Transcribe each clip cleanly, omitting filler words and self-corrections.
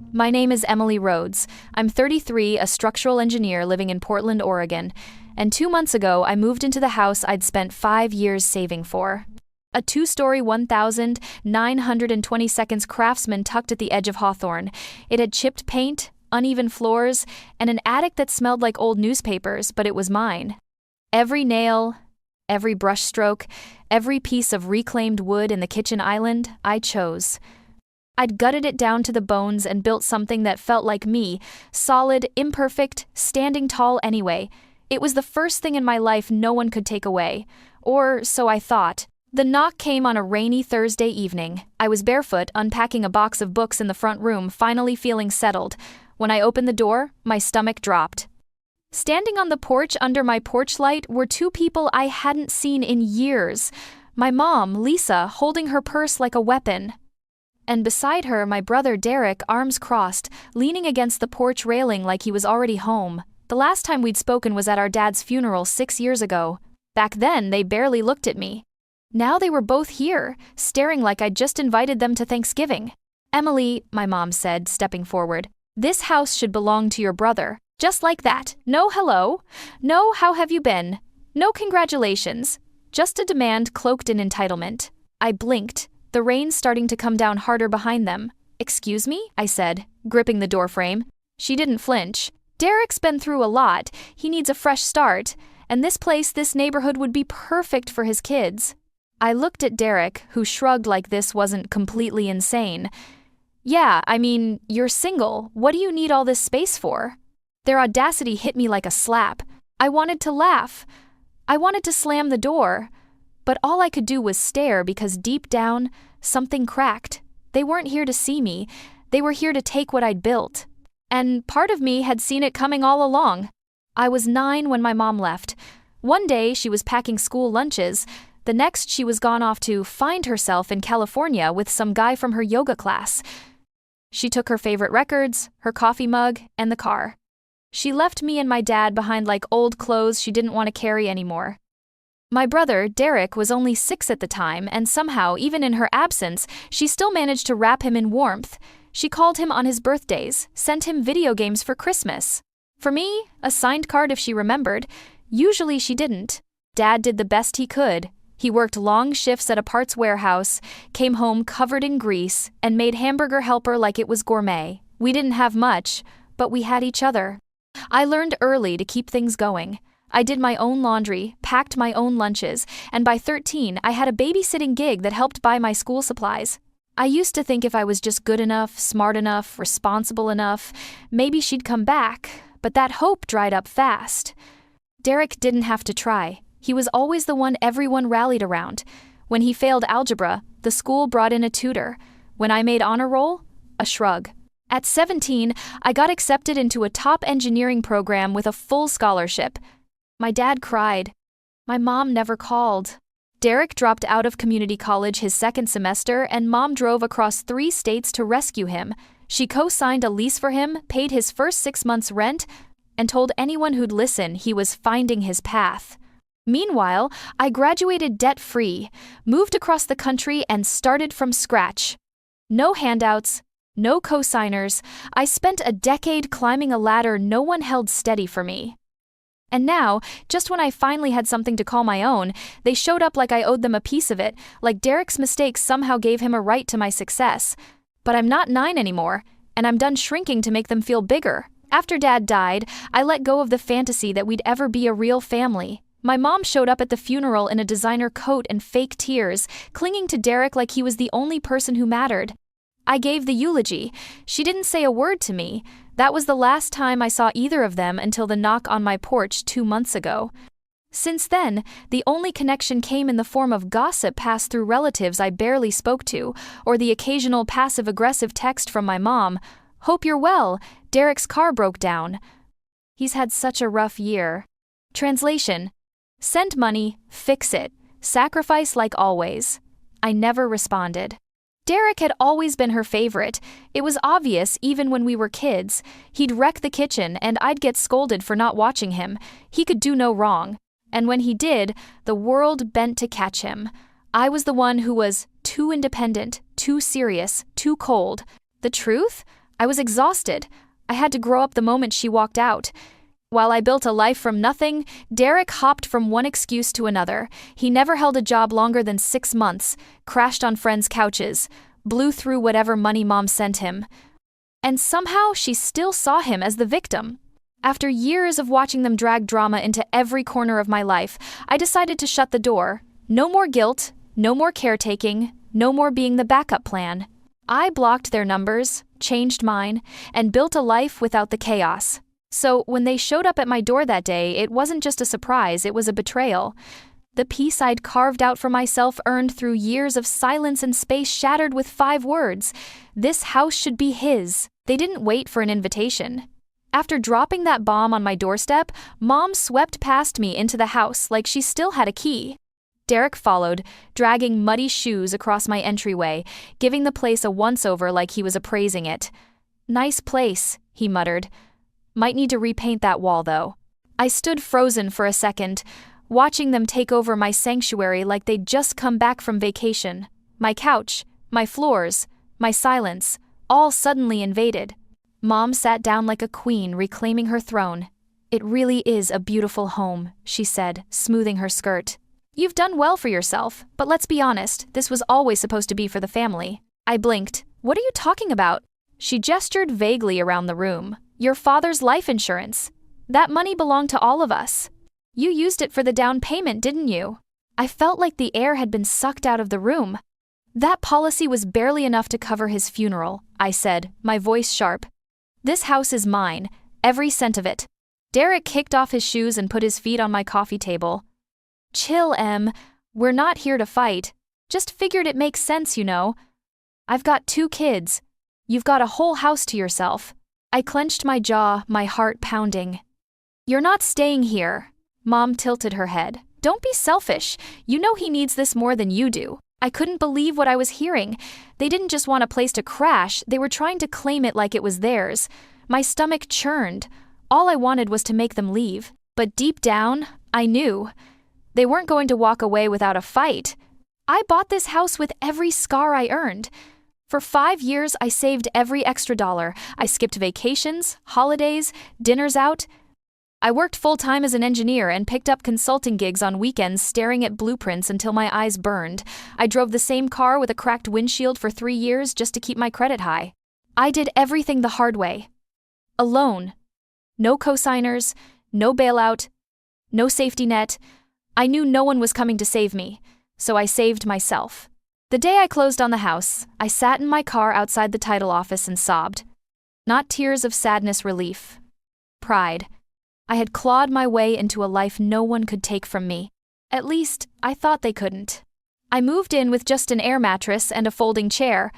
My name is Emily Rhodes. I'm 33, a structural engineer living in Portland, Oregon. And 2 months ago, I moved into the house I'd spent 5 years saving for. A two-story 1,920 seconds Craftsman tucked at the edge of Hawthorne. It had chipped paint, uneven floors, and an attic that smelled like old newspapers, but it was mine. Every nail, every brushstroke, every piece of reclaimed wood in the kitchen island, I chose. I'd gutted it down to the bones and built something that felt like me, solid, imperfect, standing tall anyway. It was the first thing in my life no one could take away. Or so I thought. The knock came on a rainy Thursday evening. I was barefoot, unpacking a box of books in the front room, finally feeling settled. When I opened the door, my stomach dropped. Standing on the porch under my porch light were two people I hadn't seen in years. My mom, Lisa, holding her purse like a weapon. And beside her, my brother Derek, arms crossed, leaning against the porch railing like he was already home. The last time we'd spoken was at our dad's funeral 6 years ago. Back then, they barely looked at me. Now they were both here, staring like I'd just invited them to Thanksgiving. "Emily," my mom said, stepping forward, "this house should belong to your brother." Just like that. No hello. No how have you been. No congratulations. Just a demand cloaked in entitlement. I blinked, the rain starting to come down harder behind them. "Excuse me?" I said, gripping the doorframe. She didn't flinch. "Derek's been through a lot. He needs a fresh start. And this neighborhood would be perfect for his kids." I looked at Derek, who shrugged like this wasn't completely insane. "Yeah, I mean, you're single. What do you need all this space for?" Their audacity hit me like a slap. I wanted to laugh. I wanted to slam the door. But all I could do was stare because deep down, something cracked. They weren't here to see me. They were here to take what I'd built. And part of me had seen it coming all along. I was 9 when my mom left. One day she was packing school lunches. The next she was gone off to find herself in California with some guy from her yoga class. She took her favorite records, her coffee mug, and the car. She left me and my dad behind like old clothes she didn't want to carry anymore. My brother, Derek, was only 6 at the time, and somehow, even in her absence, she still managed to wrap him in warmth. She called him on his birthdays, sent him video games for Christmas. For me, a signed card if she remembered. Usually she didn't. Dad did the best he could. He worked long shifts at a parts warehouse, came home covered in grease, and made hamburger helper like it was gourmet. We didn't have much, but we had each other. I learned early to keep things going. I did my own laundry, packed my own lunches, and by 13, I had a babysitting gig that helped buy my school supplies. I used to think if I was just good enough, smart enough, responsible enough, maybe she'd come back, but that hope dried up fast. Derek didn't have to try. He was always the one everyone rallied around. When he failed algebra, the school brought in a tutor. When I made honor roll, a shrug. At 17, I got accepted into a top engineering program with a full scholarship. My dad cried. My mom never called. Derek dropped out of community college his second semester, and Mom drove across 3 states to rescue him. She co-signed a lease for him, paid his first 6 months' rent, and told anyone who'd listen he was finding his path. Meanwhile, I graduated debt-free, moved across the country, and started from scratch. No handouts, no co-signers. I spent a decade climbing a ladder no one held steady for me. And now, just when I finally had something to call my own, they showed up like I owed them a piece of it, like Derek's mistakes somehow gave him a right to my success. But I'm not 9 anymore, and I'm done shrinking to make them feel bigger. After Dad died, I let go of the fantasy that we'd ever be a real family. My mom showed up at the funeral in a designer coat and fake tears, clinging to Derek like he was the only person who mattered. I gave the eulogy. She didn't say a word to me. That was the last time I saw either of them until the knock on my porch 2 months ago. Since then, the only connection came in the form of gossip passed through relatives I barely spoke to, or the occasional passive-aggressive text from my mom. "Hope you're well. Derek's car broke down. He's had such a rough year." Translation: send money, fix it, sacrifice like always. I never responded. Derek had always been her favorite. It was obvious even when we were kids. He'd wreck the kitchen and I'd get scolded for not watching him. He could do no wrong. And when he did, the world bent to catch him. I was the one who was too independent, too serious, too cold. The truth? I was exhausted. I had to grow up the moment she walked out. While I built a life from nothing, Derek hopped from one excuse to another. He never held a job longer than 6 months, crashed on friends' couches, blew through whatever money Mom sent him. And somehow she still saw him as the victim. After years of watching them drag drama into every corner of my life, I decided to shut the door. No more guilt, no more caretaking, no more being the backup plan. I blocked their numbers, changed mine, and built a life without the chaos. So when they showed up at my door that day, it wasn't just a surprise, it was a betrayal. The peace I'd carved out for myself earned through years of silence and space shattered with 5 words. This house should be his. They didn't wait for an invitation. After dropping that bomb on my doorstep, Mom swept past me into the house like she still had a key. Derek followed, dragging muddy shoes across my entryway, giving the place a once-over like he was appraising it. "Nice place," he muttered. "Might need to repaint that wall, though." I stood frozen for a second, watching them take over my sanctuary like they'd just come back from vacation. My couch, my floors, my silence, all suddenly invaded. Mom sat down like a queen reclaiming her throne. "It really is a beautiful home," she said, smoothing her skirt. "You've done well for yourself, but let's be honest, this was always supposed to be for the family." I blinked. "What are you talking about?" She gestured vaguely around the room. "Your father's life insurance. That money belonged to all of us. You used it for the down payment, didn't you?" I felt like the air had been sucked out of the room. "That policy was barely enough to cover his funeral," I said, my voice sharp. "This house is mine, every cent of it." Derek kicked off his shoes and put his feet on my coffee table. "Chill, Em. We're not here to fight. Just figured it makes sense, you know. I've got 2 kids. You've got a whole house to yourself." I clenched my jaw, my heart pounding. "You're not staying here." Mom tilted her head. "Don't be selfish. You know he needs this more than you do." I couldn't believe what I was hearing. They didn't just want a place to crash, they were trying to claim it like it was theirs. My stomach churned. All I wanted was to make them leave. But deep down, I knew. They weren't going to walk away without a fight. I bought this house with every scar I earned. For 5 years, I saved every extra dollar. I skipped vacations, holidays, dinners out. I worked full-time as an engineer and picked up consulting gigs on weekends staring at blueprints until my eyes burned. I drove the same car with a cracked windshield for 3 years just to keep my credit high. I did everything the hard way. Alone. No cosigners, no bailout, no safety net. I knew no one was coming to save me, so I saved myself. The day I closed on the house, I sat in my car outside the title office and sobbed. Not tears of sadness, relief. Pride. I had clawed my way into a life no one could take from me. At least, I thought they couldn't. I moved in with just an air mattress and a folding chair.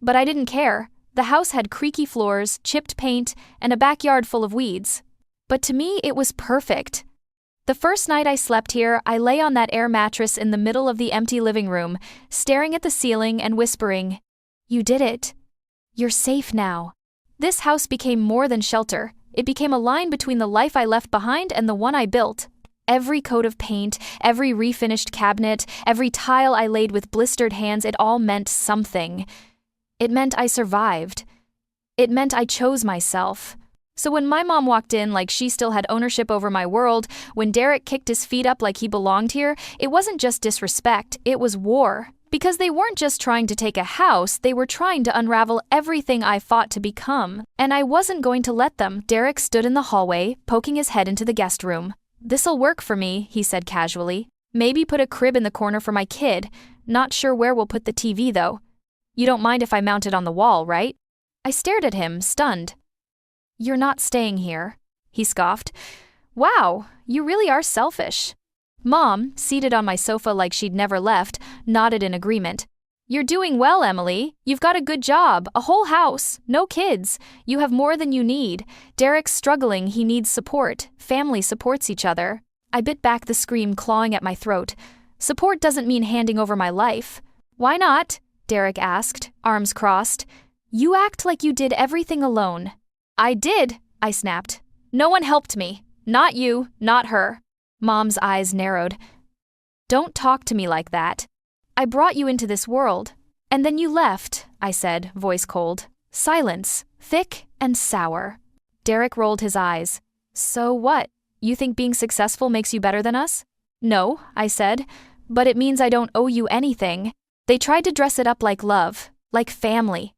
But I didn't care. The house had creaky floors, chipped paint, and a backyard full of weeds. But to me, it was perfect. The first night I slept here, I lay on that air mattress in the middle of the empty living room, staring at the ceiling and whispering, "You did it. You're safe now." This house became more than shelter. It became a line between the life I left behind and the one I built. Every coat of paint, every refinished cabinet, every tile I laid with blistered hands, it all meant something. It meant I survived. It meant I chose myself. So when my mom walked in like she still had ownership over my world, when Derek kicked his feet up like he belonged here, it wasn't just disrespect, it was war. Because they weren't just trying to take a house, they were trying to unravel everything I fought to become. And I wasn't going to let them. Derek stood in the hallway, poking his head into the guest room. "This'll work for me," he said casually. "Maybe put a crib in the corner for my kid. Not sure where we'll put the TV, though. You don't mind if I mount it on the wall, right?" I stared at him, stunned. "You're not staying here," he scoffed. "Wow, you really are selfish." Mom, seated on my sofa like she'd never left, nodded in agreement. "You're doing well, Emily. You've got a good job, a whole house, no kids. You have more than you need. Derek's struggling, he needs support. Family supports each other." I bit back the scream clawing at my throat. Support doesn't mean handing over my life. "Why not?" Derek asked, arms crossed. "You act like you did everything alone." "I did," I snapped. "No one helped me. Not you, not her." Mom's eyes narrowed. "Don't talk to me like that. I brought you into this world. And then you left," I said, voice cold. Silence, thick and sour. Derek rolled his eyes. So what? You think being successful makes you better than us? No, I said, but it means I don't owe you anything. They tried to dress it up like love, like family.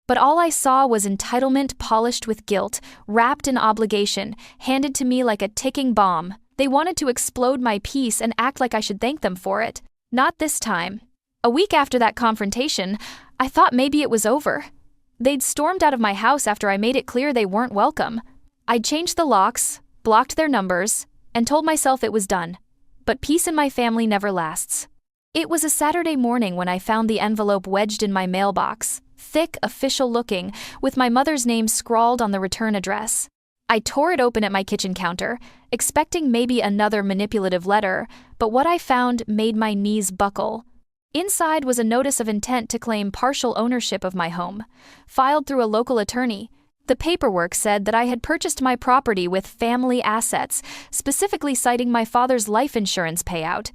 But all I saw was entitlement polished with guilt, wrapped in obligation, handed to me like a ticking bomb. They wanted to explode my peace and act like I should thank them for it. Not this time. A week after that confrontation, I thought maybe it was over. They'd stormed out of my house after I made it clear they weren't welcome. I'd changed the locks, blocked their numbers, and told myself it was done. But peace in my family never lasts. It was a Saturday morning when I found the envelope wedged in my mailbox, thick, official-looking, with my mother's name scrawled on the return address. I tore it open at my kitchen counter, expecting maybe another manipulative letter, but what I found made my knees buckle. Inside was a notice of intent to claim partial ownership of my home, filed through a local attorney. The paperwork said that I had purchased my property with family assets, specifically citing my father's life insurance payout.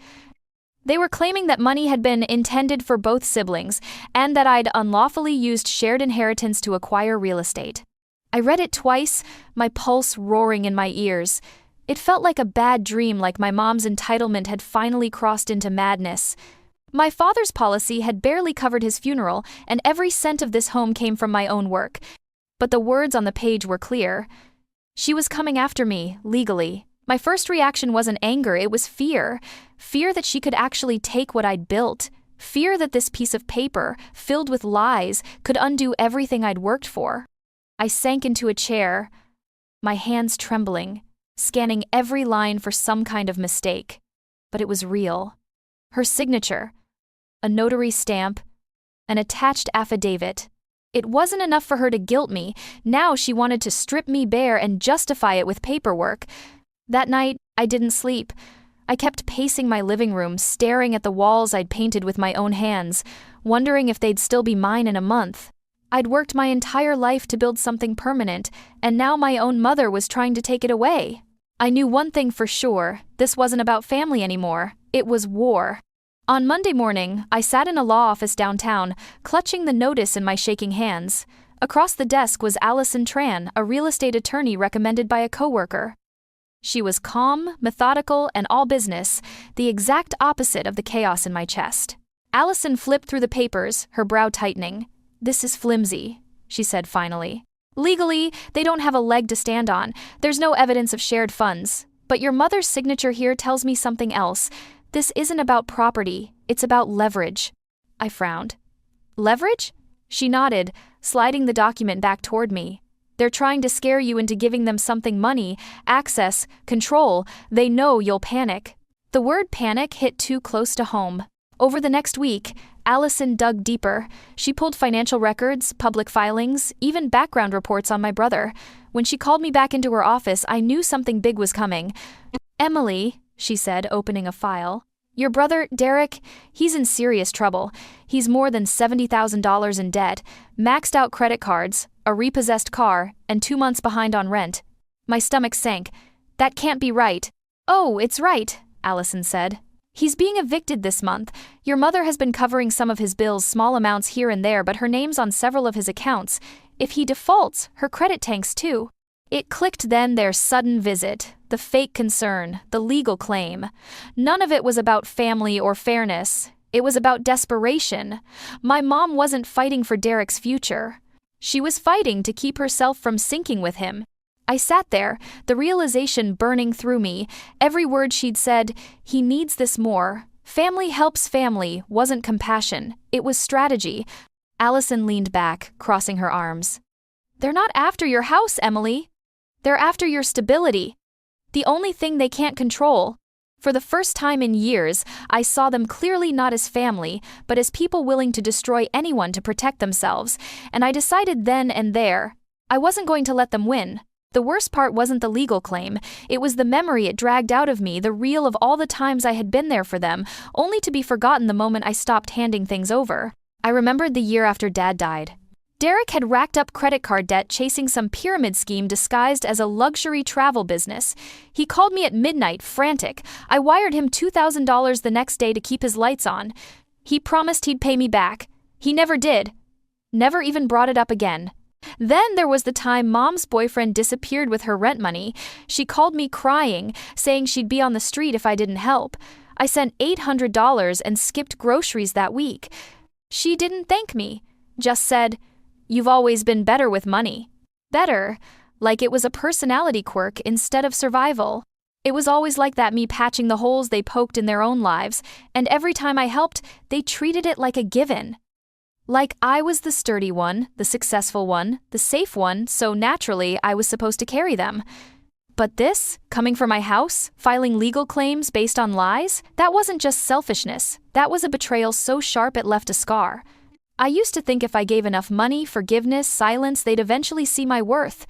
They were claiming that money had been intended for both siblings and that I'd unlawfully used shared inheritance to acquire real estate. I read it twice, my pulse roaring in my ears. It felt like a bad dream, like my mom's entitlement had finally crossed into madness. My father's policy had barely covered his funeral, and every cent of this home came from my own work. But the words on the page were clear. She was coming after me, legally. My first reaction wasn't anger, it was fear. Fear that she could actually take what I'd built. Fear that this piece of paper, filled with lies, could undo everything I'd worked for. I sank into a chair, my hands trembling, scanning every line for some kind of mistake. But it was real. Her signature, a notary stamp, an attached affidavit. It wasn't enough for her to guilt me. Now she wanted to strip me bare and justify it with paperwork. That night, I didn't sleep. I kept pacing my living room, staring at the walls I'd painted with my own hands, wondering if they'd still be mine in a month. I'd worked my entire life to build something permanent, and now my own mother was trying to take it away. I knew one thing for sure, this wasn't about family anymore. It was war. On Monday morning, I sat in a law office downtown, clutching the notice in my shaking hands. Across the desk was Allison Tran, a real estate attorney recommended by a coworker. She was calm, methodical, and all business, the exact opposite of the chaos in my chest. Allison flipped through the papers, her brow tightening. "This is flimsy," she said finally. "Legally, they don't have a leg to stand on. There's no evidence of shared funds. But your mother's signature here tells me something else. This isn't about property, it's about leverage." I frowned. "Leverage?" She nodded, sliding the document back toward me. "They're trying to scare you into giving them something: money, access, control. They know you'll panic." The word panic hit too close to home. Over the next week, Allison dug deeper. She pulled financial records, public filings, even background reports on my brother. When she called me back into her office, I knew something big was coming. "Emily," she said, opening a file. "Your brother, Derek, he's in serious trouble. He's more than $70,000 in debt, maxed out credit cards, a repossessed car, and 2 months behind on rent." My stomach sank. "That can't be right." "Oh, it's right," Allison said. "He's being evicted this month. Your mother has been covering some of his bills, small amounts here and there, but her name's on several of his accounts. If he defaults, her credit tanks too." It clicked then, their sudden visit, the fake concern, the legal claim. None of it was about family or fairness. It was about desperation. My mom wasn't fighting for Derek's future. She was fighting to keep herself from sinking with him. I sat there, the realization burning through me. Every word she'd said, "He needs this more. Family helps family," wasn't compassion. It was strategy. Allison leaned back, crossing her arms. "They're not after your house, Emily. They're after your stability. The only thing they can't control." For the first time in years, I saw them clearly not as family, but as people willing to destroy anyone to protect themselves, and I decided then and there, I wasn't going to let them win. The worst part wasn't the legal claim, it was the memory it dragged out of me, the reel of all the times I had been there for them, only to be forgotten the moment I stopped handing things over. I remembered the year after Dad died. Derek had racked up credit card debt chasing some pyramid scheme disguised as a luxury travel business. He called me at midnight, frantic. I wired him $2,000 the next day to keep his lights on. He promised he'd pay me back. He never did. Never even brought it up again. Then there was the time Mom's boyfriend disappeared with her rent money. She called me crying, saying she'd be on the street if I didn't help. I sent $800 and skipped groceries that week. She didn't thank me, just said, "You've always been better with money." Better, like it was a personality quirk instead of survival. It was always like that, me patching the holes they poked in their own lives, and every time I helped, they treated it like a given. Like I was the sturdy one, the successful one, the safe one, so naturally I was supposed to carry them. But this, coming from my house, filing legal claims based on lies, that wasn't just selfishness, that was a betrayal so sharp it left a scar. I used to think if I gave enough money, forgiveness, silence, they'd eventually see my worth.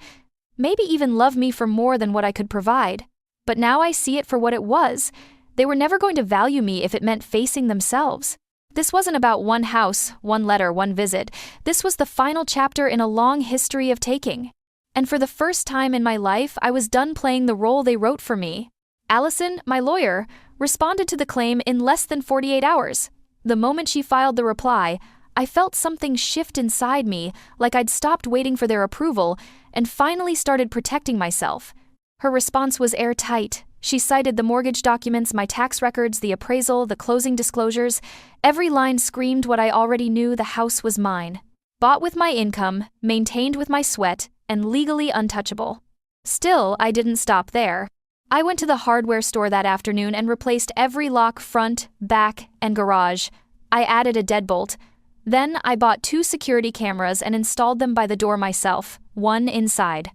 Maybe even love me for more than what I could provide. But now I see it for what it was. They were never going to value me if it meant facing themselves. This wasn't about one house, one letter, one visit. This was the final chapter in a long history of taking. And for the first time in my life, I was done playing the role they wrote for me. Allison, my lawyer, responded to the claim in less than 48 hours. The moment she filed the reply, I felt something shift inside me, like I'd stopped waiting for their approval and finally started protecting myself. Her response was airtight. She cited the mortgage documents, my tax records, the appraisal, the closing disclosures. Every line screamed what I already knew: the house was mine. Bought with my income, maintained with my sweat, and legally untouchable. Still, I didn't stop there. I went to the hardware store that afternoon and replaced every lock, front, back, and garage. I added a deadbolt. Then I bought 2 security cameras and installed them by the door myself, one inside.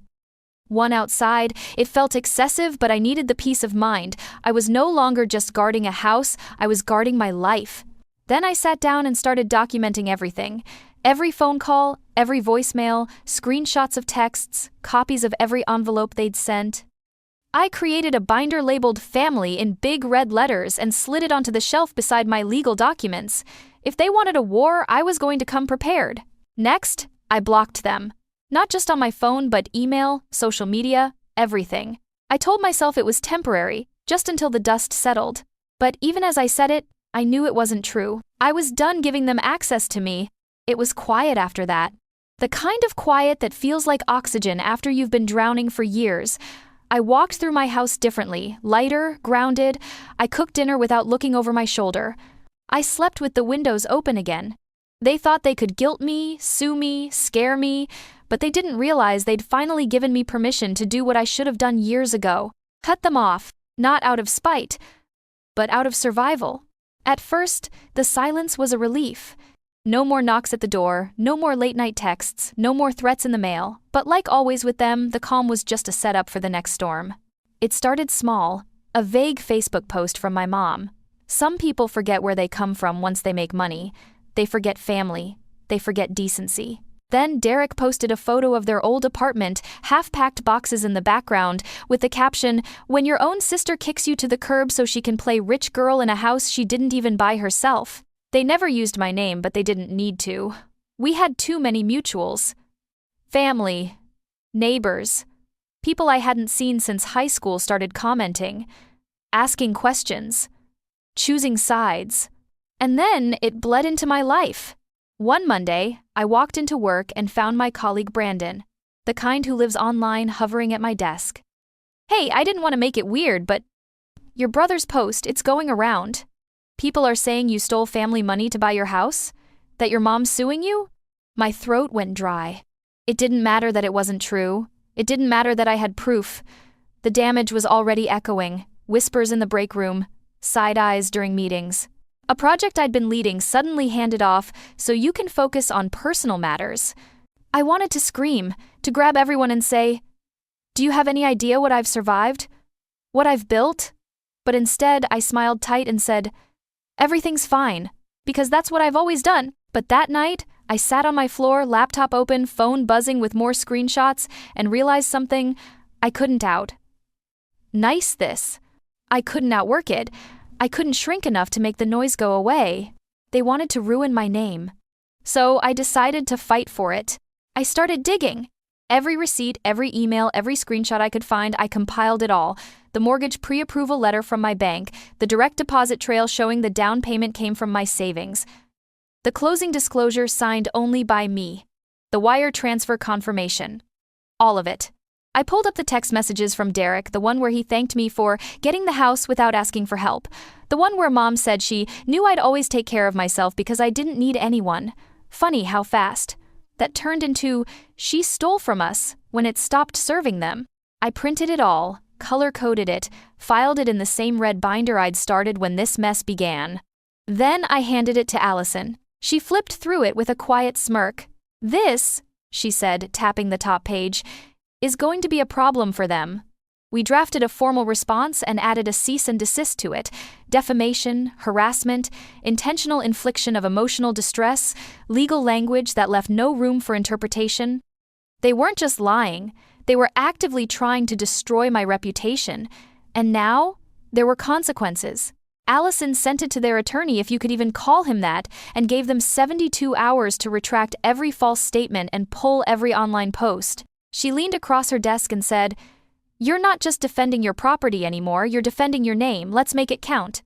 One outside. It felt excessive, but I needed the peace of mind. I was no longer just guarding a house, I was guarding my life. Then I sat down and started documenting everything. Every phone call, every voicemail, screenshots of texts, copies of every envelope they'd sent. I created a binder labeled "Family" in big red letters and slid it onto the shelf beside my legal documents. If they wanted a war, I was going to come prepared. Next, I blocked them. Not just on my phone, but email, social media, everything. I told myself it was temporary, just until the dust settled. But even as I said it, I knew it wasn't true. I was done giving them access to me. It was quiet after that. The kind of quiet that feels like oxygen after you've been drowning for years. I walked through my house differently, lighter, grounded. I cooked dinner without looking over my shoulder. I slept with the windows open again. They thought they could guilt me, sue me, scare me, but they didn't realize they'd finally given me permission to do what I should have done years ago. Cut them off, not out of spite, but out of survival. At first, the silence was a relief. No more knocks at the door, no more late-night texts, no more threats in the mail. But like always with them, the calm was just a setup for the next storm. It started small, a vague Facebook post from my mom. Some people forget where they come from once they make money. They forget family. They forget decency. Then Derek posted a photo of their old apartment, half-packed boxes in the background, with the caption, "When your own sister kicks you to the curb so she can play rich girl in a house she didn't even buy herself." They never used my name, but they didn't need to. We had too many mutuals. Family, neighbors, people I hadn't seen since high school started commenting, asking questions, choosing sides. And then it bled into my life. One Monday, I walked into work and found my colleague Brandon, the kind who lives online, hovering at my desk. "Hey, I didn't want to make it weird, but your brother's post, it's going around. People are saying you stole family money to buy your house? That your mom's suing you?" My throat went dry. It didn't matter that it wasn't true. It didn't matter that I had proof. The damage was already echoing, whispers in the break room, side eyes during meetings. A project I'd been leading suddenly handed off so you can focus on personal matters. I wanted to scream, to grab everyone and say, "Do you have any idea what I've survived? What I've built?" But instead, I smiled tight and said, "Everything's fine," because that's what I've always done. But that night, I sat on my floor, laptop open, phone buzzing with more screenshots, and realized something I couldn't out. Nice this. I couldn't outwork it. I couldn't shrink enough to make the noise go away. They wanted to ruin my name. So I decided to fight for it. I started digging. Every receipt, every email, every screenshot I could find, I compiled it all. The mortgage pre-approval letter from my bank, the direct deposit trail showing the down payment came from my savings, the closing disclosure signed only by me. The wire transfer confirmation. All of it. I pulled up the text messages from Derek, the one where he thanked me for getting the house without asking for help. The one where Mom said she knew I'd always take care of myself because I didn't need anyone. Funny how fast. That turned into, she stole from us, when it stopped serving them. I printed it all, color-coded it, filed it in the same red binder I'd started when this mess began. Then I handed it to Allison. She flipped through it with a quiet smirk. "This," she said, tapping the top page, "is going to be a problem for them." We drafted a formal response and added a cease and desist to it. Defamation, harassment, intentional infliction of emotional distress, legal language that left no room for interpretation. They weren't just lying, they were actively trying to destroy my reputation. And now, there were consequences. Allison sent it to their attorney, if you could even call him that, and gave them 72 hours to retract every false statement and pull every online post. She leaned across her desk and said, "You're not just defending your property anymore, you're defending your name. Let's make it count."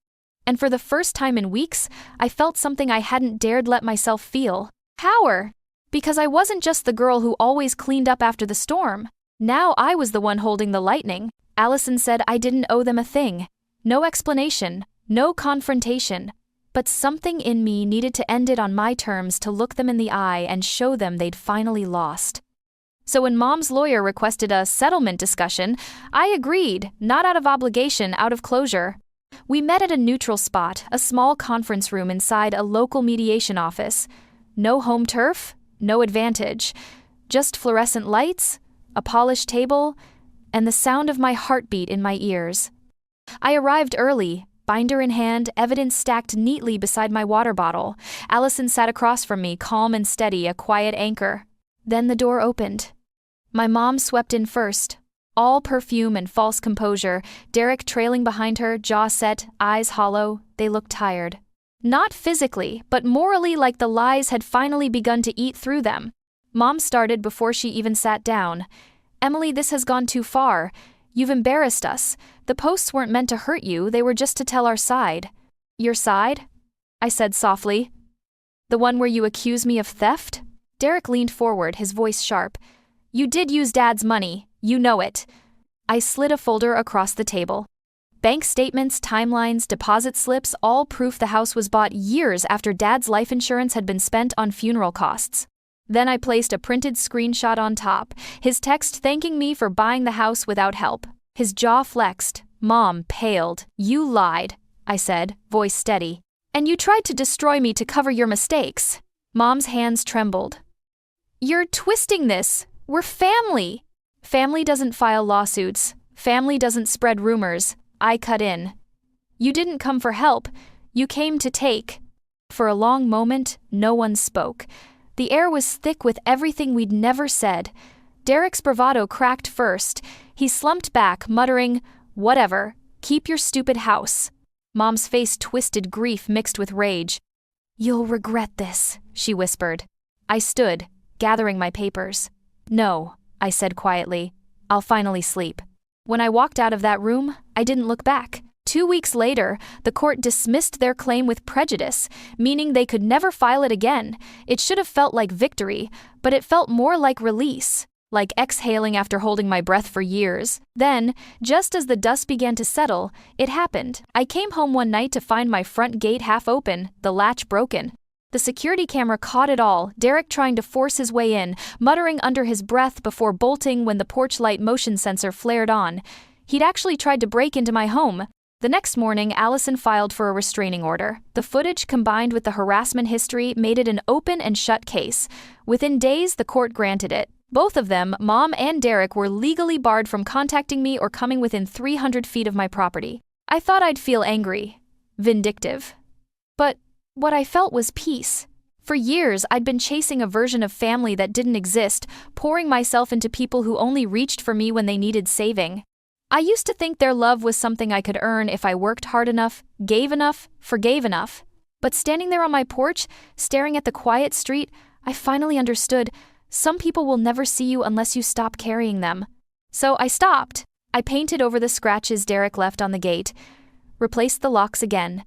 And for the first time in weeks, I felt something I hadn't dared let myself feel. Power. Because I wasn't just the girl who always cleaned up after the storm. Now I was the one holding the lightning. Allison said I didn't owe them a thing. No explanation, no confrontation. But something in me needed to end it on my terms, to look them in the eye and show them they'd finally lost. So when Mom's lawyer requested a settlement discussion, I agreed, not out of obligation, out of closure. We met at a neutral spot, a small conference room inside a local mediation office. No home turf, no advantage. Just fluorescent lights, a polished table, and the sound of my heartbeat in my ears. I arrived early, binder in hand, evidence stacked neatly beside my water bottle. Allison sat across from me, calm and steady, a quiet anchor. Then the door opened. My mom swept in first, all perfume and false composure, Derek trailing behind her, jaw set, eyes hollow. They looked tired. Not physically, but morally, like the lies had finally begun to eat through them. Mom started before she even sat down. "Emily, this has gone too far. You've embarrassed us. The posts weren't meant to hurt you, they were just to tell our side." "Your side?" I said softly. "The one where you accuse me of theft?" Derek leaned forward, his voice sharp. "You did use Dad's money, you know it." I slid a folder across the table. Bank statements, timelines, deposit slips, all proof the house was bought years after Dad's life insurance had been spent on funeral costs. Then I placed a printed screenshot on top, his text thanking me for buying the house without help. His jaw flexed. Mom paled. "You lied," I said, voice steady. "And you tried to destroy me to cover your mistakes." Mom's hands trembled. "You're twisting this. We're family." "Family doesn't file lawsuits. Family doesn't spread rumors." I cut in. "You didn't come for help. You came to take." For a long moment, no one spoke. The air was thick with everything we'd never said. Derek's bravado cracked first. He slumped back, muttering, "Whatever. Keep your stupid house." Mom's face twisted, grief mixed with rage. "You'll regret this," she whispered. I stood, gathering my papers. "No," I said quietly. "I'll finally sleep." When I walked out of that room, I didn't look back. 2 weeks later, the court dismissed their claim with prejudice, meaning they could never file it again. It should have felt like victory, but it felt more like release, like exhaling after holding my breath for years. Then, just as the dust began to settle, it happened. I came home one night to find my front gate half open, the latch broken. The security camera caught it all, Derek trying to force his way in, muttering under his breath before bolting when the porch light motion sensor flared on. He'd actually tried to break into my home. The next morning, Allison filed for a restraining order. The footage combined with the harassment history made it an open and shut case. Within days, the court granted it. Both of them, Mom and Derek, were legally barred from contacting me or coming within 300 feet of my property. I thought I'd feel angry, vindictive. But what I felt was peace. For years, I'd been chasing a version of family that didn't exist, pouring myself into people who only reached for me when they needed saving. I used to think their love was something I could earn if I worked hard enough, gave enough, forgave enough. But standing there on my porch, staring at the quiet street, I finally understood, some people will never see you unless you stop carrying them. So I stopped. I painted over the scratches Derek left on the gate, replaced the locks again.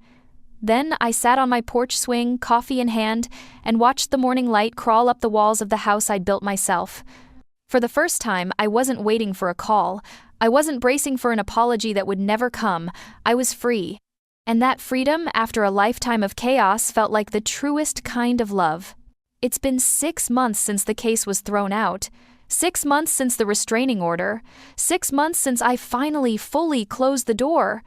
Then I sat on my porch swing, coffee in hand, and watched the morning light crawl up the walls of the house I'd built myself. For the first time, I wasn't waiting for a call. I wasn't bracing for an apology that would never come. I was free. And that freedom, after a lifetime of chaos, felt like the truest kind of love. It's been 6 months since the case was thrown out. 6 months since the restraining order. 6 months since I finally fully closed the door.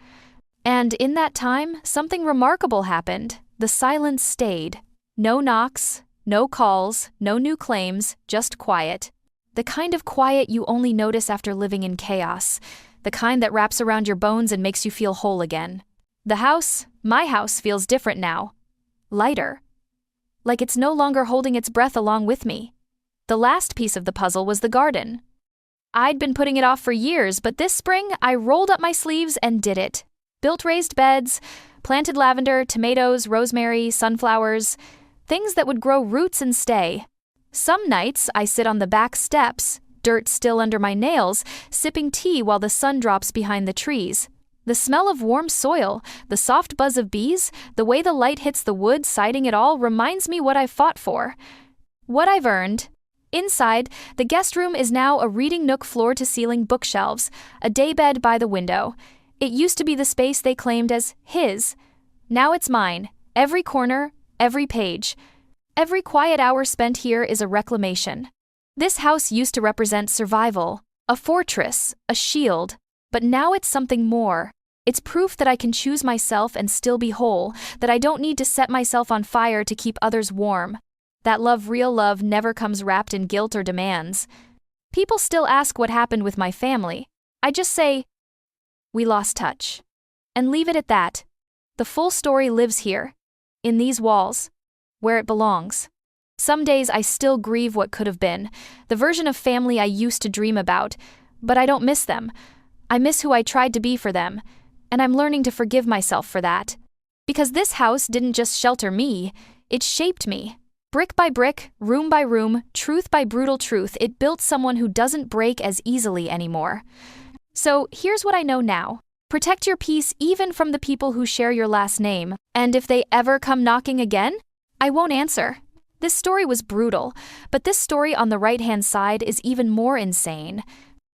And in that time, something remarkable happened. The silence stayed. No knocks, no calls, no new claims, just quiet. The kind of quiet you only notice after living in chaos. The kind that wraps around your bones and makes you feel whole again. The house, my house, feels different now. Lighter. Like it's no longer holding its breath along with me. The last piece of the puzzle was the garden. I'd been putting it off for years, but this spring I rolled up my sleeves and did it. Built raised beds, planted lavender, tomatoes, rosemary, sunflowers, things that would grow roots and stay. Some nights I sit on the back steps, dirt still under my nails, sipping tea while the sun drops behind the trees. The smell of warm soil, the soft buzz of bees, the way the light hits the wood siding it all reminds me what I've fought for. What I've earned. Inside, the guest room is now a reading nook, floor-to-ceiling bookshelves, a daybed by the window. It used to be the space they claimed as his. Now it's mine. Every corner, every page. Every quiet hour spent here is a reclamation. This house used to represent survival, a fortress, a shield, but now it's something more. It's proof that I can choose myself and still be whole, that I don't need to set myself on fire to keep others warm. That love, real love, never comes wrapped in guilt or demands. People still ask what happened with my family. I just say, we lost touch. And leave it at that. The full story lives here, in these walls, where it belongs. Some days I still grieve what could have been, the version of family I used to dream about, but I don't miss them. I miss who I tried to be for them, and I'm learning to forgive myself for that. Because this house didn't just shelter me, it shaped me. Brick by brick, room by room, truth by brutal truth, it built someone who doesn't break as easily anymore. So here's what I know now. Protect your peace even from the people who share your last name, and if they ever come knocking again, I won't answer. This story was brutal, but this story on the right-hand side is even more insane.